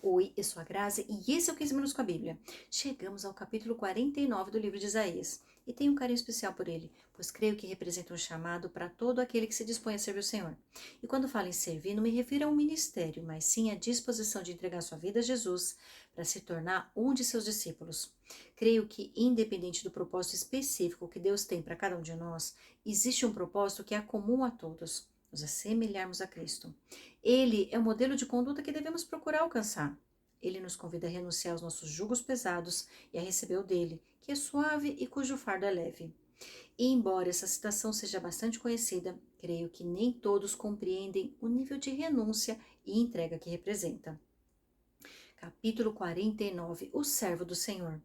Oi, eu sou a Grazi e esse é o 15 Minutos com a Bíblia. Chegamos ao capítulo 49 do livro de Isaías e tenho um carinho especial por ele, pois creio que representa um chamado para todo aquele que se dispõe a servir o Senhor. E quando falo em servir, não me refiro a um ministério, mas sim à disposição de entregar sua vida a Jesus para se tornar um de seus discípulos. Creio que, independente do propósito específico que Deus tem para cada um de nós, existe um propósito que é comum a todos: nos assemelharmos a Cristo. Ele é o modelo de conduta que devemos procurar alcançar. Ele nos convida a renunciar aos nossos jugos pesados e a receber o dele, que é suave e cujo fardo é leve. E embora essa citação seja bastante conhecida, creio que nem todos compreendem o nível de renúncia e entrega que representa. Capítulo 49. O servo do Senhor.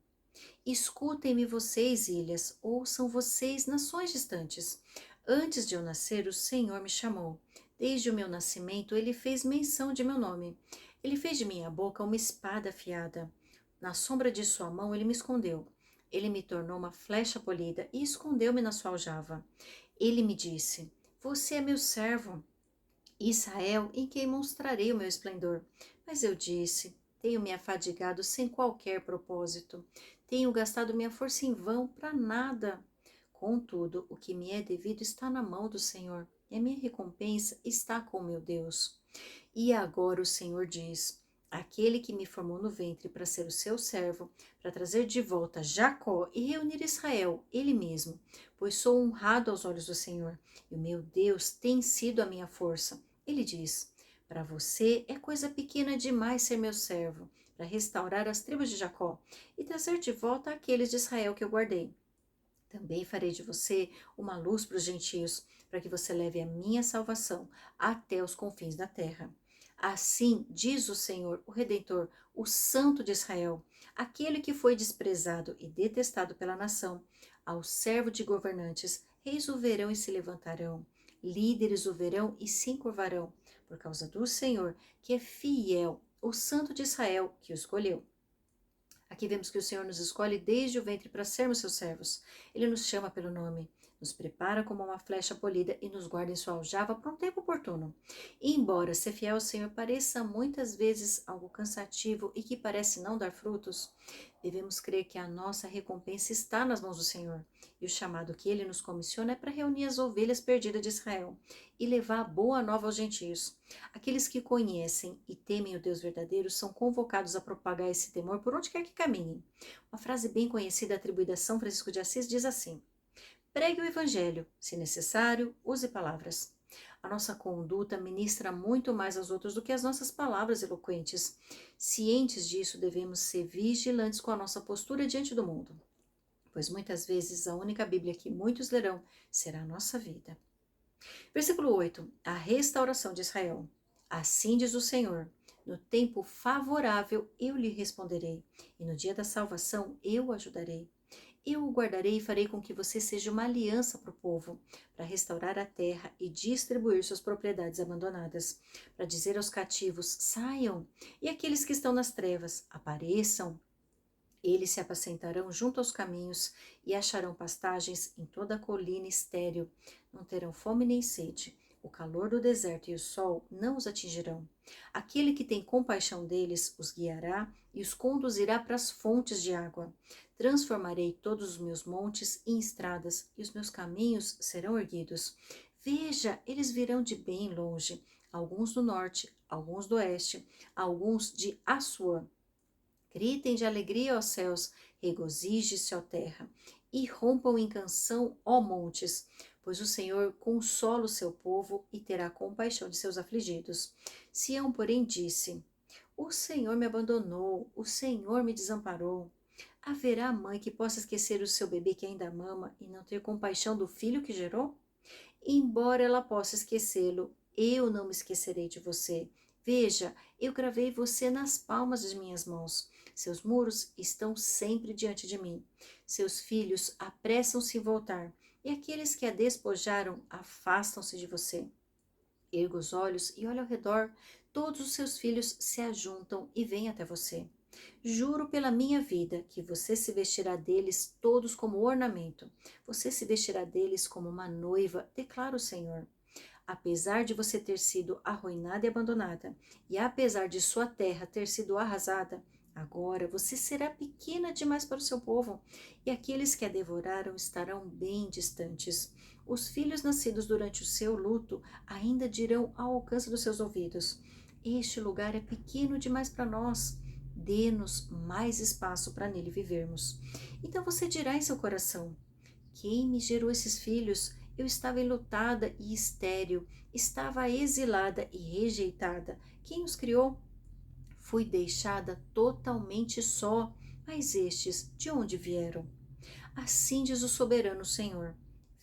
Escutem-me vocês, ilhas, ouçam vocês, nações distantes. Antes de eu nascer, o Senhor me chamou. Desde o meu nascimento, ele fez menção de meu nome. Ele fez de minha boca uma espada afiada. Na sombra de sua mão, ele me escondeu. Ele me tornou uma flecha polida e escondeu-me na sua aljava. Ele me disse: Você é meu servo, Israel, em quem mostrarei o meu esplendor. Mas eu disse: Tenho me afadigado sem qualquer propósito. Tenho gastado minha força em vão para nada. Contudo, o que me é devido está na mão do Senhor, e a minha recompensa está com meu Deus. E agora o Senhor diz: Aquele que me formou no ventre para ser o seu servo, para trazer de volta Jacó e reunir Israel, ele mesmo, pois sou honrado aos olhos do Senhor, e o meu Deus tem sido a minha força. Ele diz: Para você é coisa pequena demais ser meu servo, para restaurar as tribos de Jacó e trazer de volta aqueles de Israel que eu guardei. Também farei de você uma luz para os gentios, para que você leve a minha salvação até os confins da terra. Assim diz o Senhor, o Redentor, o Santo de Israel, aquele que foi desprezado e detestado pela nação. Ao servo de governantes, reis o verão e se levantarão, líderes o verão e se encurvarão, por causa do Senhor, que é fiel, o Santo de Israel, que o escolheu. Aqui vemos que o Senhor nos escolhe desde o ventre para sermos seus servos. Ele nos chama pelo nome, nos prepara como uma flecha polida e nos guarda em sua aljava para um tempo oportuno. E embora ser fiel ao Senhor pareça muitas vezes algo cansativo e que parece não dar frutos, devemos crer que a nossa recompensa está nas mãos do Senhor. E o chamado que ele nos comissiona é para reunir as ovelhas perdidas de Israel e levar a boa nova aos gentios. Aqueles que conhecem e temem o Deus verdadeiro são convocados a propagar esse temor por onde quer que caminhem. Uma frase bem conhecida atribuída a São Francisco de Assis diz assim: Pregue o Evangelho, se necessário, use palavras. A nossa conduta ministra muito mais aos outros do que as nossas palavras eloquentes. Cientes disso, devemos ser vigilantes com a nossa postura diante do mundo, pois muitas vezes a única Bíblia que muitos lerão será a nossa vida. Versículo 8. A restauração de Israel. Assim diz o Senhor: no tempo favorável eu lhe responderei, e no dia da salvação eu o ajudarei. Eu o guardarei e farei com que você seja uma aliança para o povo, para restaurar a terra e distribuir suas propriedades abandonadas, para dizer aos cativos: saiam, e aqueles que estão nas trevas: apareçam. Eles se apacentarão junto aos caminhos e acharão pastagens em toda a colina estéril. Não terão fome nem sede. O calor do deserto e o sol não os atingirão. Aquele que tem compaixão deles os guiará e os conduzirá para as fontes de água. Transformarei todos os meus montes em estradas e os meus caminhos serão erguidos. Veja, eles virão de bem longe, alguns do norte, alguns do oeste, alguns de Assuã. Gritem de alegria, ó céus, regozije-se, ó terra, e rompam em canção, ó montes, pois o Senhor consola o seu povo e terá compaixão de seus afligidos. Sião, porém, disse: O Senhor me abandonou, o Senhor me desamparou. Haverá mãe que possa esquecer o seu bebê que ainda mama e não ter compaixão do filho que gerou? Embora ela possa esquecê-lo, eu não me esquecerei de você. Veja, eu gravei você nas palmas de minhas mãos. Seus muros estão sempre diante de mim. Seus filhos apressam-se em voltar, e aqueles que a despojaram afastam-se de você. Erga os olhos e olha ao redor. Todos os seus filhos se ajuntam e vêm até você. Juro pela minha vida que você se vestirá deles todos como ornamento. Você se vestirá deles como uma noiva, declara o Senhor. Apesar de você ter sido arruinada e abandonada, e apesar de sua terra ter sido arrasada, agora você será pequena demais para o seu povo, e aqueles que a devoraram estarão bem distantes. Os filhos nascidos durante o seu luto ainda dirão ao alcance dos seus ouvidos: Este lugar é pequeno demais para nós. Dê-nos mais espaço para nele vivermos. Então você dirá em seu coração: Quem me gerou esses filhos? Eu estava enlutada e estéril, estava exilada e rejeitada. Quem os criou? Fui deixada totalmente só. Mas estes, de onde vieram? Assim diz o soberano Senhor: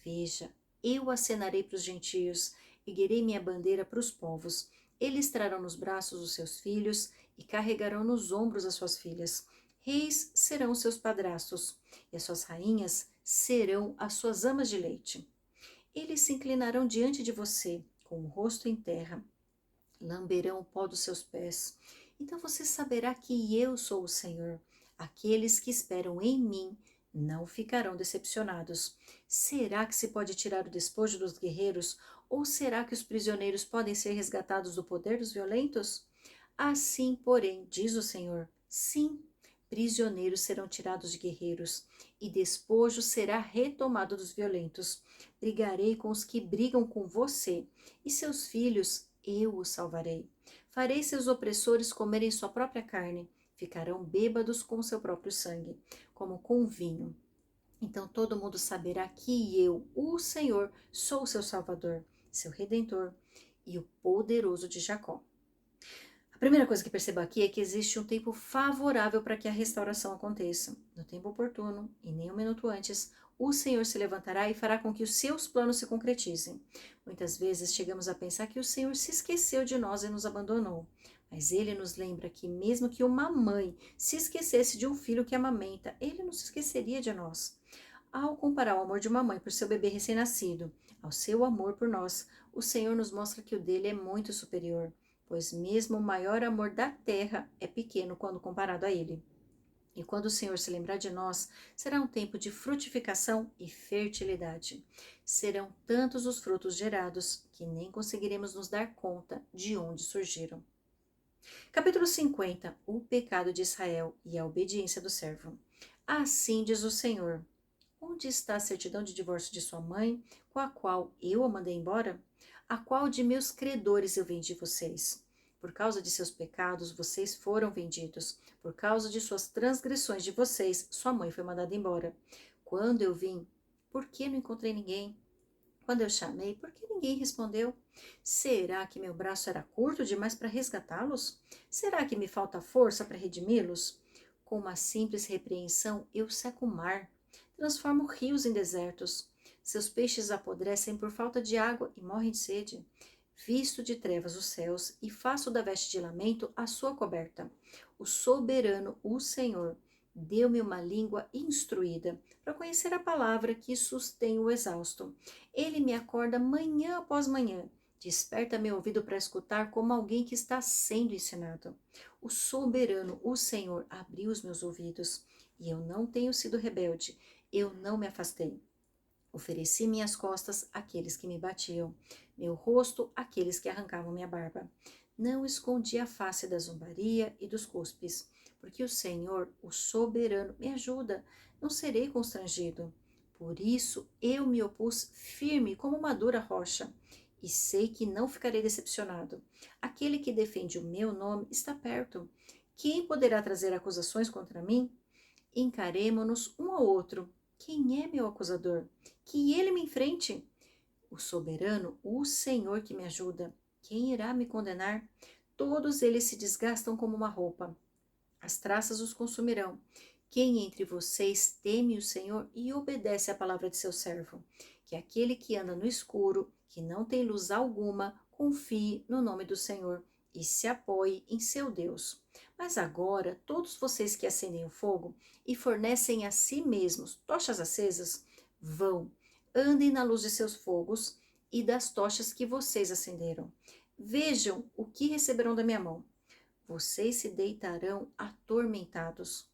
Veja, eu acenarei para os gentios, erguerei minha bandeira para os povos. Eles trarão nos braços os seus filhos e carregarão nos ombros as suas filhas. Reis serão os seus padrastos, e as suas rainhas serão as suas amas de leite. Eles se inclinarão diante de você, com o rosto em terra, lamberão o pó dos seus pés. Então você saberá que eu sou o Senhor. Aqueles que esperam em mim não ficarão decepcionados. Será que se pode tirar o despojo dos guerreiros? Ou será que os prisioneiros podem ser resgatados do poder dos violentos? Assim, porém, diz o Senhor, sim, prisioneiros serão tirados de guerreiros, e despojo será retomado dos violentos. Brigarei com os que brigam com você, e seus filhos eu os salvarei. Farei seus opressores comerem sua própria carne, ficarão bêbados com seu próprio sangue, como com vinho. Então todo mundo saberá que eu, o Senhor, sou seu Salvador, seu Redentor e o poderoso de Jacó. A primeira coisa que percebo aqui é que existe um tempo favorável para que a restauração aconteça. No tempo oportuno, e nem um minuto antes, o Senhor se levantará e fará com que os seus planos se concretizem. Muitas vezes chegamos a pensar que o Senhor se esqueceu de nós e nos abandonou. Mas Ele nos lembra que mesmo que uma mãe se esquecesse de um filho que amamenta, Ele não se esqueceria de nós. Ao comparar o amor de uma mãe por seu bebê recém-nascido ao seu amor por nós, o Senhor nos mostra que o dele é muito superior, pois mesmo o maior amor da terra é pequeno quando comparado a ele. E quando o Senhor se lembrar de nós, será um tempo de frutificação e fertilidade. Serão tantos os frutos gerados que nem conseguiremos nos dar conta de onde surgiram. Capítulo 50. O pecado de Israel e a obediência do servo. Assim diz o Senhor: Onde está a certidão de divórcio de sua mãe, com a qual eu a mandei embora? A qual de meus credores eu vendi vocês? Por causa de seus pecados, vocês foram vendidos. Por causa de suas transgressões de vocês, sua mãe foi mandada embora. Quando eu vim, por que não encontrei ninguém? Quando eu chamei, por que ninguém respondeu? Será que meu braço era curto demais para resgatá-los? Será que me falta força para redimi-los? Com uma simples repreensão, eu seco o mar. Transformo rios em desertos. Seus peixes apodrecem por falta de água e morrem de sede. Visto de trevas os céus e faço da veste de lamento a sua coberta. O soberano, o Senhor, deu-me uma língua instruída para conhecer a palavra que sustém o exausto. Ele me acorda manhã após manhã. Desperta meu ouvido para escutar como alguém que está sendo ensinado. O soberano, o Senhor, abriu os meus ouvidos. E eu não tenho sido rebelde. Eu não me afastei. Ofereci minhas costas àqueles que me batiam, meu rosto àqueles que arrancavam minha barba. Não escondi a face da zombaria e dos cuspes, porque o Senhor, o soberano, me ajuda. Não serei constrangido. Por isso eu me opus firme como uma dura rocha, e sei que não ficarei decepcionado. Aquele que defende o meu nome está perto. Quem poderá trazer acusações contra mim? Encaremo-nos um ao outro. Quem é meu acusador? Que ele me enfrente. O soberano, o Senhor que me ajuda. Quem irá me condenar? Todos eles se desgastam como uma roupa. As traças os consumirão. Quem entre vocês teme o Senhor e obedece à palavra de seu servo? Que aquele que anda no escuro, que não tem luz alguma, confie no nome do Senhor e se apoie em seu Deus. Mas agora, todos vocês que acendem o fogo e fornecem a si mesmos tochas acesas, vão, andem na luz de seus fogos e das tochas que vocês acenderam. Vejam o que receberão da minha mão. Vocês se deitarão atormentados.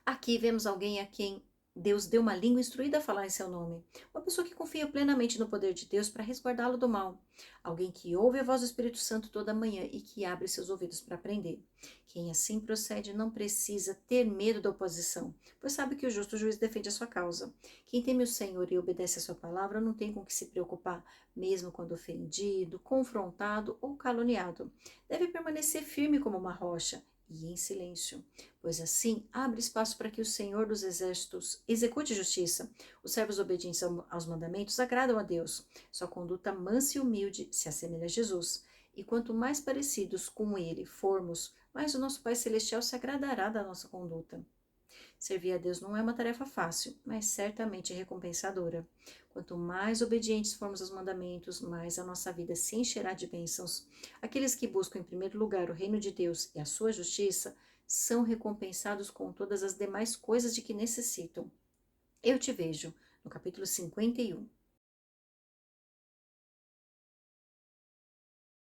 Aqui vemos alguém a quem Deus deu uma língua instruída a falar em seu nome. Uma pessoa que confia plenamente no poder de Deus para resguardá-lo do mal. Alguém que ouve a voz do Espírito Santo toda manhã e que abre seus ouvidos para aprender. Quem assim procede não precisa ter medo da oposição, pois sabe que o justo juiz defende a sua causa. Quem teme o Senhor e obedece a sua palavra não tem com que se preocupar, mesmo quando ofendido, confrontado ou caluniado. Deve permanecer firme como uma rocha e em silêncio, pois assim abre espaço para que o Senhor dos Exércitos execute justiça. Os servos obedientes aos mandamentos agradam a Deus. Sua conduta mansa e humilde se assemelha a Jesus. E quanto mais parecidos com Ele formos, mais o nosso Pai Celestial se agradará da nossa conduta. Servir a Deus não é uma tarefa fácil, mas certamente recompensadora. Quanto mais obedientes formos aos mandamentos, mais a nossa vida se encherá de bênçãos. Aqueles que buscam em primeiro lugar o reino de Deus e a sua justiça são recompensados com todas as demais coisas de que necessitam. Eu te vejo no capítulo 51.